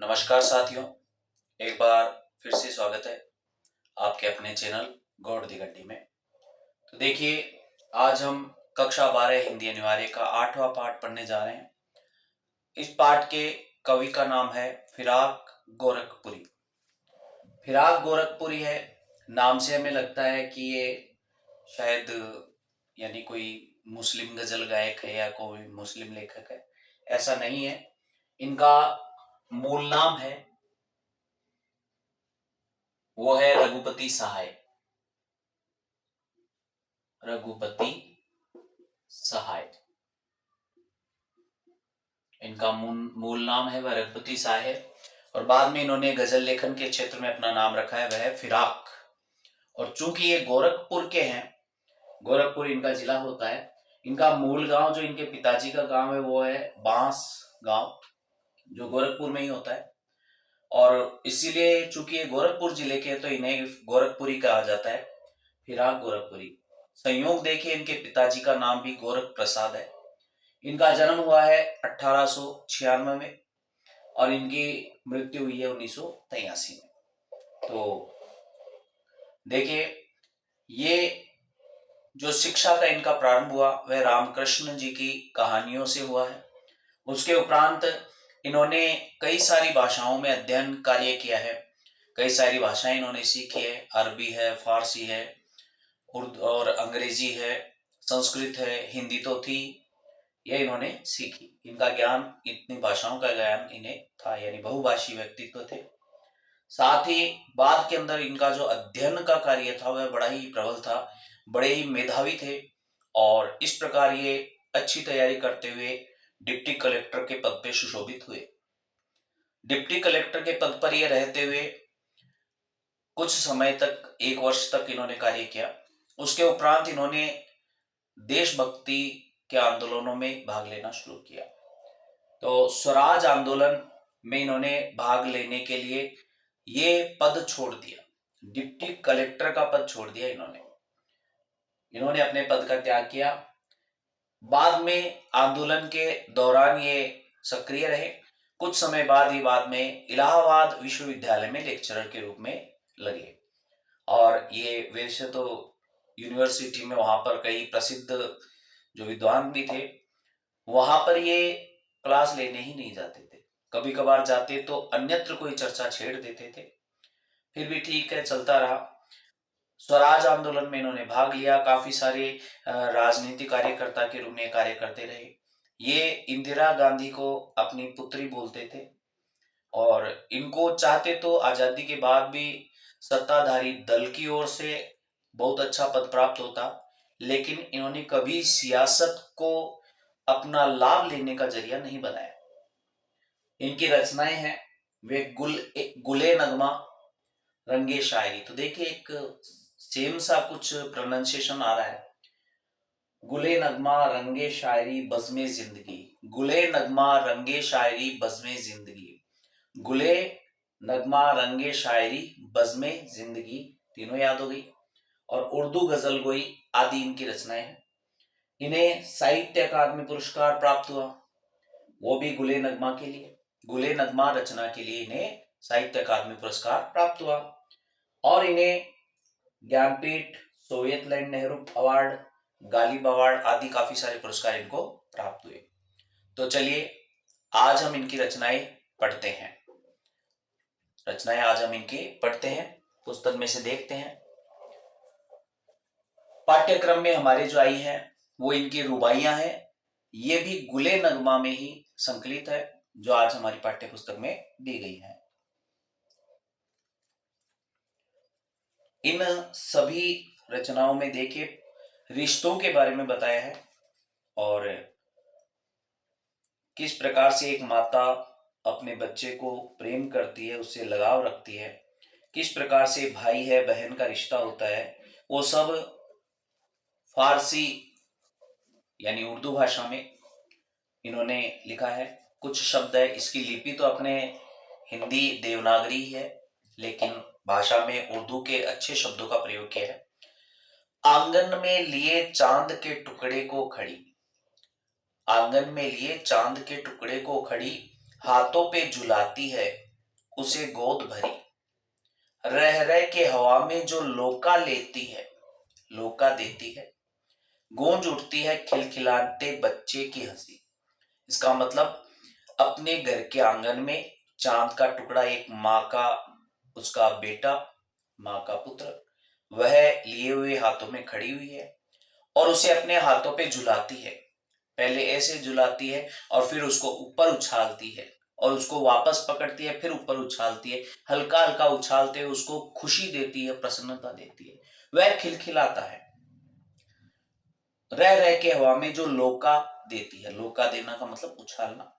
नमस्कार साथियों, एक बार फिर से स्वागत है आपके अपने चैनल गॉड दी गड्डी में। तो देखिए, आज हम कक्षा 12 हिंदी अनिवार्य का 8वां पाठ पढ़ने जा रहे हैं। इस पाठ के कवि का नाम है फिराक गोरखपुरी। फिराक गोरखपुरी है, नाम से हमें लगता है कि ये शायद यानी कोई मुस्लिम गजल गायक है या कोई मुस्लिम लेखक है। ऐसा नहीं है। इनका मूल नाम है वो है रघुपति सहाय। रघुपति सहाय इनका मूल नाम है, वह रघुपति सहाय है। और बाद में इन्होंने गजल लेखन के क्षेत्र में अपना नाम रखा है, वह है फिराक। और चूंकि ये गोरखपुर के हैं, गोरखपुर इनका जिला होता है। इनका मूल गांव जो इनके पिताजी का गांव है वो है बांस गांव, जो गोरखपुर में ही होता है। और इसीलिए चूंकि ये गोरखपुर जिले के, तो इन्हें गोरखपुरी कहा जाता है, फिराक गोरखपुरी। संयोग देखिए, इनके पिताजी का नाम भी गोरख प्रसाद है। इनका जन्म हुआ है 1896 में और इनकी मृत्यु हुई है 1983 में। तो देखिए, ये जो शिक्षा का इनका प्रारंभ हुआ वह रामकृष्ण जी की कहानियों से हुआ है। उसके उपरांत इन्होंने कई सारी भाषाओं में अध्ययन कार्य किया है। कई सारी भाषाएं इन्होंने सीखी है। अरबी है, फारसी है, उर्दू और अंग्रेजी है, संस्कृत है, हिंदी तो थी, यह इन्होंने सीखी। इनका ज्ञान, इतनी भाषाओं का ज्ञान इन्हें था, यानी बहुभाषी व्यक्तित्व थे। साथ ही बाद के अंदर इनका जो अध्ययन का कार्य था वह बड़ा ही प्रबल था, बड़े ही मेधावी थे। और इस प्रकार ये अच्छी तैयारी करते हुए डिप्टी कलेक्टर के पद पे सुशोभित हुए। डिप्टी कलेक्टर के पद पर ये रहते हुए कुछ समय तक, 1 वर्ष तक इन्होंने कार्य किया। उसके उपरांत इन्होंने देशभक्ति के आंदोलनों में भाग लेना शुरू किया। तो स्वराज आंदोलन में इन्होंने भाग लेने के लिए ये पद छोड़ दिया, डिप्टी कलेक्टर का पद छोड़ दिया। इन्होंने अपने पद का त्याग किया। बाद में आंदोलन के दौरान ये सक्रिय रहे। कुछ समय बाद में इलाहाबाद विश्वविद्यालय में लेक्चरर के रूप में लगे। और ये वैसे तो यूनिवर्सिटी में वहां पर कई प्रसिद्ध जो विद्वान भी थे, वहां पर ये क्लास लेने ही नहीं जाते थे। कभी कभार जाते तो अन्यत्र कोई चर्चा छेड़ देते थे। फिर भी ठीक है, चलता रहा। स्वराज आंदोलन में इन्होंने भाग लिया। काफी सारे राजनीतिक कार्यकर्ता के रूप में कार्य करते रहे। ये इंदिरा गांधी को अपनी पुत्री बोलते थे और इनको चाहते तो आजादी के बाद भी सत्ताधारी दल की ओर से बहुत अच्छा पद प्राप्त होता, लेकिन इन्होंने कभी सियासत को अपना लाभ लेने का जरिया नहीं बनाया। इनकी रचनाएं हैं वे गुले नगमा, रंगे शायरी। तो देखिए, एक सेम सा कुछ प्रोनाउंसिएशन आ रहा है। गुले नगमा रंगे शायरी बज़्मे जिंदगी, गुले नगमा रंगे शायरी बज़्मे जिंदगी, गुले नगमा रंगे शायरी बज़्मे जिंदगी, तीनों याद हो गई। और उर्दू गजल गोई आदि इनकी रचनाएं हैं। इन्हें साहित्य अकादमी पुरस्कार प्राप्त हुआ, वो भी गुले नगमा के लिए, गुले नगमा रचना के लिए इन्हें साहित्य अकादमी पुरस्कार प्राप्त हुआ। और इन्हें Jnanpith, Soviet land Nehru award, Ghalib award आदि काफी सारे पुरस्कार इनको प्राप्त हुए। तो चलिए, आज हम इनकी रचनाएं पढ़ते हैं। पुस्तक में से देखते हैं। पाठ्यक्रम में हमारे जो आई है वो इनकी रुबाइयां हैं। ये भी गुले नगमा में ही संकलित है, जो आज हमारी पाठ्य पुस्तक में दी गई है। इन सभी रचनाओं में देखिए, रिश्तों के बारे में बताया है और किस प्रकार से एक माता अपने बच्चे को प्रेम करती है, उससे लगाव रखती है, किस प्रकार से भाई है बहन का रिश्ता होता है, वो सब फारसी यानी उर्दू भाषा में इन्होंने लिखा है। कुछ शब्द है, इसकी लिपि तो अपने हिंदी देवनागरी ही है, लेकिन भाषा में उर्दू के अच्छे शब्दों का प्रयोग किया है। आंगन में लिए चांद के टुकड़े को खड़ी, आंगन में लिए चांद के टुकड़े को खड़ी, हाथों पे झुलाती है उसे गोद भरी, रह रह के हवा में जो लोका लेती है, लोका देती है, गूंज उठती है खिलखिलाते बच्चे की हंसी। इसका मतलब अपने घर के आंगन में चांद का टुकड़ा, एक माँ का, उसका बेटा, माँ का पुत्र, वह लिए हुए हाथों में खड़ी हुई है और उसे अपने हाथों पे झुलाती है। पहले ऐसे झुलाती है और फिर उसको ऊपर उछालती है और उसको वापस पकड़ती है, फिर ऊपर उछालती है। हल्का हल्का उछालते हुए उसको खुशी देती है, प्रसन्नता देती है। वह खिलखिलाता है, रह रह के हवा में जो लोका देती है, लोका देना का मतलब उछालना,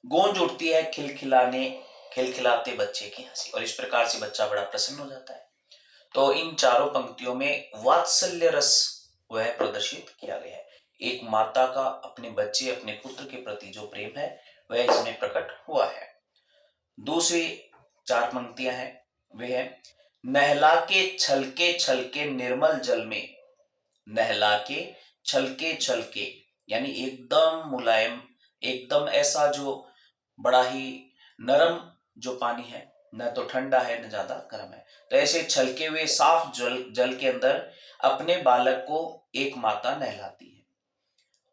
गूंज उठती है खिलखिलाते बच्चे की हंसी। और इस प्रकार से बच्चा बड़ा प्रसन्न हो जाता है। तो इन चारों पंक्तियों में वात्सल्य रस वह प्रदर्शित किया गया है। एक माता का अपने बच्चे, अपने पुत्र के प्रति जो प्रेम है वह इसमें प्रकट हुआ है। दूसरी चार पंक्तियां हैं, वे है, नहला के छलके निर्मल जल में, नहला के छलके यानी एकदम मुलायम, एकदम ऐसा जो बड़ा ही नरम जो पानी है, न तो ठंडा है न ज्यादा गर्म है। तो ऐसे छलके हुए साफ जल के अंदर अपने बालक को एक माता नहलाती है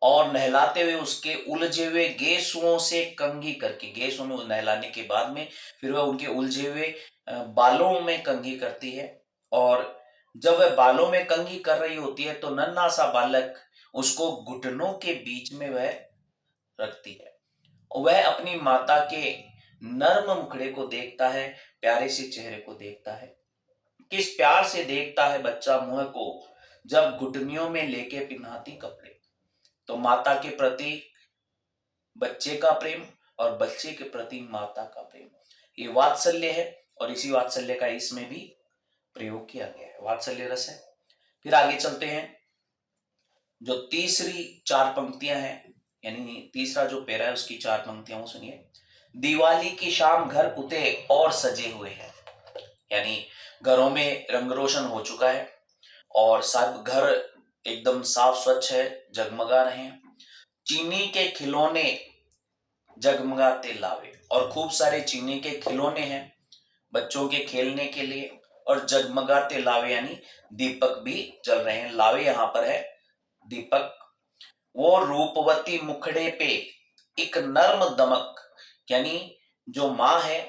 और नहलाते हुए उसके उलझे हुए गेसुओं से कंघी करके, गेसुओं में नहलाने के बाद में फिर वह उनके उलझे हुए बालों में कंघी करती है। और जब वह बालों में कंघी कर रही होती है तो नन्हा सा बालक उसको घुटनों के बीच में वह रखती है। वह अपनी माता के नर्म मुखड़े को देखता है, प्यारे से चेहरे को देखता है। किस प्यार से देखता है बच्चा मुंह को जब घुटनियों में लेके पिन्हाती कपड़े। तो माता के प्रति बच्चे का प्रेम और बच्चे के प्रति माता का प्रेम, ये वात्सल्य है और इसी वात्सल्य का इसमें भी प्रयोग किया गया है, वात्सल्य रस है। फिर आगे चलते हैं, जो तीसरी चार पंक्तियां हैं, यानी तीसरा जो पैरा है उसकी चार पंक्तियां वो सुनिए। दिवाली की शाम घर पुते और सजे हुए हैं, यानी घरों में रंग रोशन हो चुका है और सब घर एकदम साफ स्वच्छ है, जगमगा रहे हैं। चीनी के खिलौने जगमगाते लावे, और खूब सारे चीनी के खिलौने हैं बच्चों के खेलने के लिए। और जगमगाते लावे यानी दीपक भी जल रहे हैं, लावे यहां पर है दीपक। वो रूपवती मुखड़े पे एक नर्म दमक, यानी जो माँ है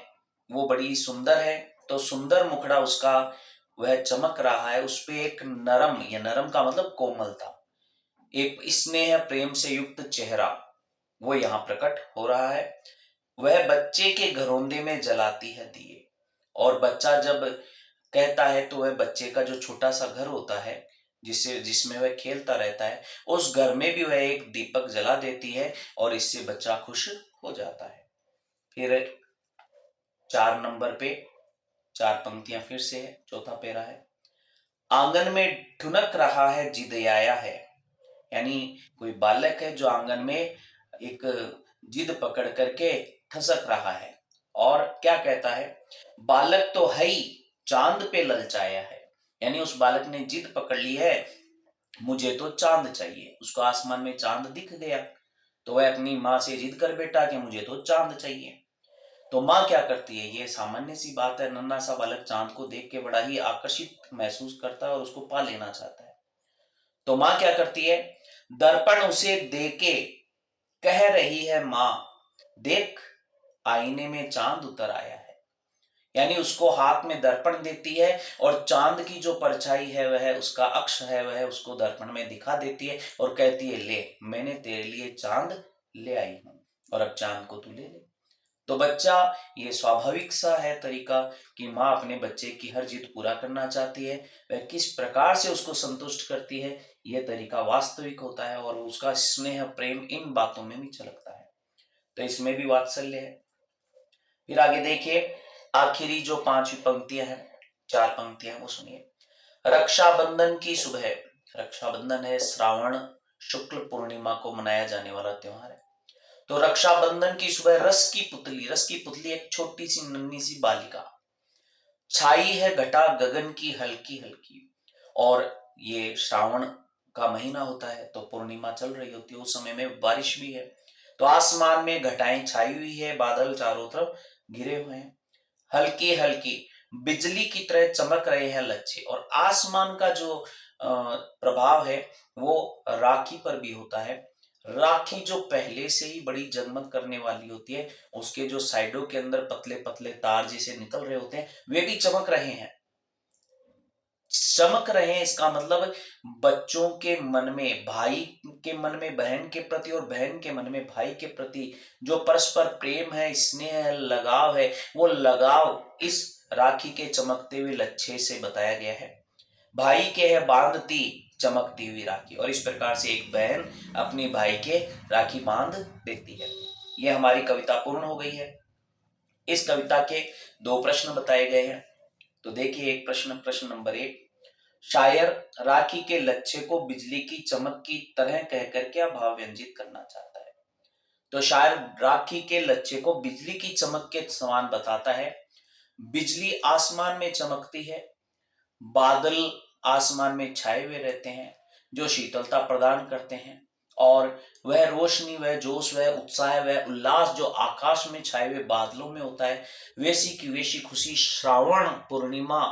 वो बड़ी सुंदर है, तो सुंदर मुखड़ा उसका वह चमक रहा है, उस पे एक नरम, या नरम का मतलब कोमलता, एक स्नेह प्रेम से युक्त चेहरा वो यहाँ प्रकट हो रहा है। वह बच्चे के घरोंदे में जलाती है दिए, और बच्चा जब कहता है तो वह बच्चे का जो छोटा सा घर होता है जिसमें वह खेलता रहता है, उस घर में भी वह एक दीपक जला देती है और इससे बच्चा खुश हो जाता है। फिर 4 नंबर पे चार पंक्तियां फिर से है, चौथा पैरा है। आंगन में ठुनक रहा है जिदयाया है, यानी कोई बालक है जो आंगन में एक जिद पकड़ करके ठसक रहा है और क्या कहता है, बालक तो है ही चांद पे ललचाया है, यानी उस बालक ने जिद पकड़ ली है, मुझे तो चांद चाहिए। उसको आसमान में चांद दिख गया तो वह अपनी माँ से जिद कर बैठा कि मुझे तो चांद चाहिए। तो माँ क्या करती है, ये सामान्य सी बात है, नन्हा सा बालक चांद को देख के बड़ा ही आकर्षित महसूस करता है और उसको पा लेना चाहता है। तो माँ क्या करती है, दर्पण उसे देके कह रही है माँ, देख आईने में चांद उतर आया है, यानी उसको हाथ में दर्पण देती है और चांद की जो परछाई है वह, उसका अक्ष है वह उसको दर्पण में दिखा देती है और कहती है, ले मैंने तेरे लिए चांद ले आई हूं और अब चांद को तू ले ले। तो बच्चा, ये स्वाभाविक सा है तरीका कि माँ अपने बच्चे की हर जिद पूरा करना चाहती है, वह किस प्रकार से उसको संतुष्ट करती है, यह तरीका वास्तविक होता है और उसका स्नेह प्रेम इन बातों में भी झलकता है। तो इसमें भी वात्सल्य है। फिर आगे देखिए, आखिरी जो 5वीं पंक्तियां हैं, 4 पंक्तियां वो सुनिए। रक्षाबंधन की सुबह, रक्षाबंधन है श्रावण शुक्ल पूर्णिमा को मनाया जाने वाला त्योहार है। तो रक्षाबंधन की सुबह रस की पुतली एक छोटी सी नन्ही सी बालिका, छाई है घटा गगन की हल्की हल्की, और ये श्रावण का महीना होता है तो पूर्णिमा चल रही होती है, उस समय में बारिश भी है, तो आसमान में घटाएं छाई हुई है, बादल चारों तरफ घिरे हुए हैं, हल्की हल्की बिजली की तरह चमक रहे हैं लच्छे। और आसमान का जो प्रभाव है वो राखी पर भी होता है। राखी जो पहले से ही बड़ी जगमग करने वाली होती है, उसके जो साइडों के अंदर पतले पतले तार जैसे निकल रहे होते हैं, वे भी चमक रहे हैं। चमक रहे हैं इसका मतलब बच्चों के मन में, भाई के मन में बहन के प्रति और बहन के मन में भाई के प्रति जो परस्पर प्रेम है, स्नेह है, लगाव है, वो लगाव इस राखी के चमकते हुए लच्छे से बताया गया है। भाई के है बांधती चमकती हुई राखी, और इस प्रकार से एक बहन अपनी भाई के राखी बांध देती है। ये हमारी कविता पूर्ण हो गई है। इस कविता के 2 प्रश्न बताए गए हैं। तो देखिए एक प्रश्न नंबर 1, शायर राखी के लच्छे को बिजली की चमक की तरह कहकर क्या भाव व्यंजित करना चाहता है। तो शायर राखी के लच्छे को बिजली की चमक के समान बताता है। बिजली आसमान में चमकती है, बादल आसमान में छाए हुए रहते हैं जो शीतलता प्रदान करते हैं, और वह रोशनी, वह जोश, वह उत्साह, वह उल्लास जो आकाश में छाए हुए बादलों में होता है, वैसी की वैसी खुशी श्रावण पूर्णिमा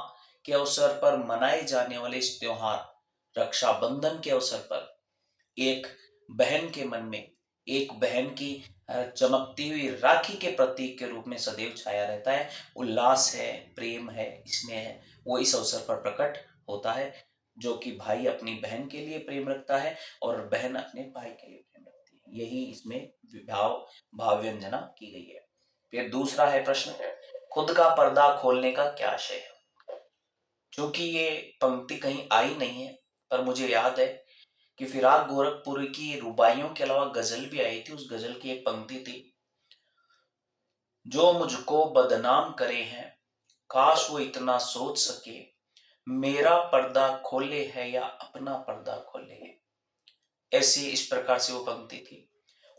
के अवसर पर मनाए जाने वाले इस त्योहार रक्षाबंधन के अवसर पर एक बहन के मन में, एक बहन की चमकती हुई राखी के प्रतीक के रूप में सदैव छाया रहता है। उल्लास है, प्रेम है, स्नेह है, वो इस अवसर पर प्रकट होता है, जो कि भाई अपनी बहन के लिए प्रेम रखता है और बहन अपने भाई के लिए प्रेम रखती है। यही इसमें भाव व्यंजना की गई है। फिर दूसरा है प्रश्न, खुद का पर्दा खोलने का क्या आशय है। क्योंकि ये पंक्ति कहीं आई नहीं है, पर मुझे याद है कि फिराक गोरखपुर की रुबाइयों के अलावा गजल भी आई थी। उस गजल की एक पंक्ति थी, जो मुझको बदनाम करे हैं, काश वो इतना सोच सके, मेरा पर्दा खोले है या अपना पर्दा खोले है। ऐसी इस प्रकार से वो पंक्ति थी।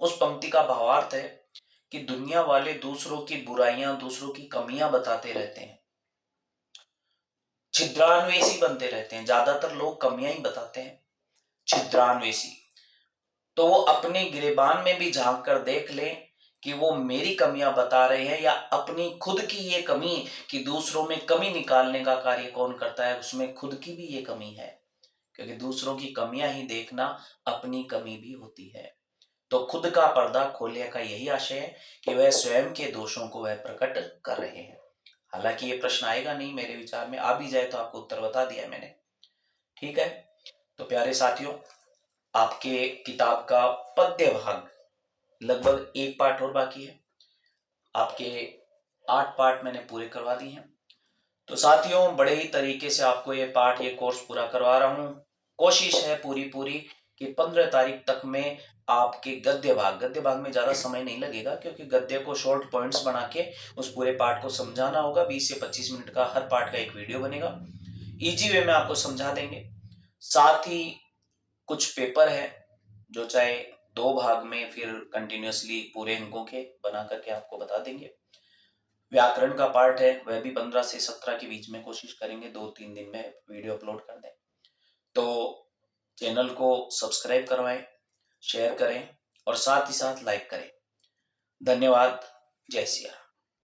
उस पंक्ति का भावार्थ है कि दुनिया वाले दूसरों की बुराइयां, दूसरों की कमियां बताते रहते हैं, छिद्रान्वेषी बनते रहते हैं। ज्यादातर लोग कमियां ही बताते हैं, छिद्रान्वेषी। तो वो अपने गिरेबान में भी झांक कर देख ले कि वो मेरी कमियां बता रहे हैं या अपनी खुद की ये कमी, कि दूसरों में कमी निकालने का कार्य कौन करता है, उसमें खुद की भी ये कमी है। क्योंकि दूसरों की कमियां ही देखना अपनी कमी भी होती है। तो खुद का पर्दा खोलने का यही आशय है कि वह स्वयं के दोषों को वह प्रकट कर रहे हैं। हालांकि ये प्रश्न आएगा नहीं, मेरे विचार में आ भी जाए तो आपको उत्तर बता दिया है मैंने। ठीक है, तो प्यारे साथियों, आपके किताब का पद्य भाग लगभग 1 पार्ट और बाकी है। आपके 8 पार्ट मैंने पूरे करवा दिए हैं। तो साथियों, बड़े ही तरीके से आपको ये कोर्स पूरा करवा रहा हूँ। कोशिश है पूरी कि 15 तारीख तक में आपके गद्य भाग में ज्यादा समय नहीं लगेगा, क्योंकि गद्य को शॉर्ट पॉइंट्स बना के उस पूरे पार्ट को समझाना होगा। 20 से 25 मिनट का हर पार्ट का एक वीडियो बनेगा, इजी वे में आपको समझा देंगे। साथ ही कुछ पेपर है जो चाहे 2 भाग में फिर कंटिन्यूअसली पूरे अंकों के बना करके आपको बता देंगे। व्याकरण का पार्ट है, वह भी 15 से 17 के बीच में कोशिश करेंगे 2-3 दिन में वीडियो अपलोड कर दें। तो चैनल को सब्सक्राइब करवाएं, शेयर करें और साथ ही साथ लाइक करें। धन्यवाद। जय सिया राम।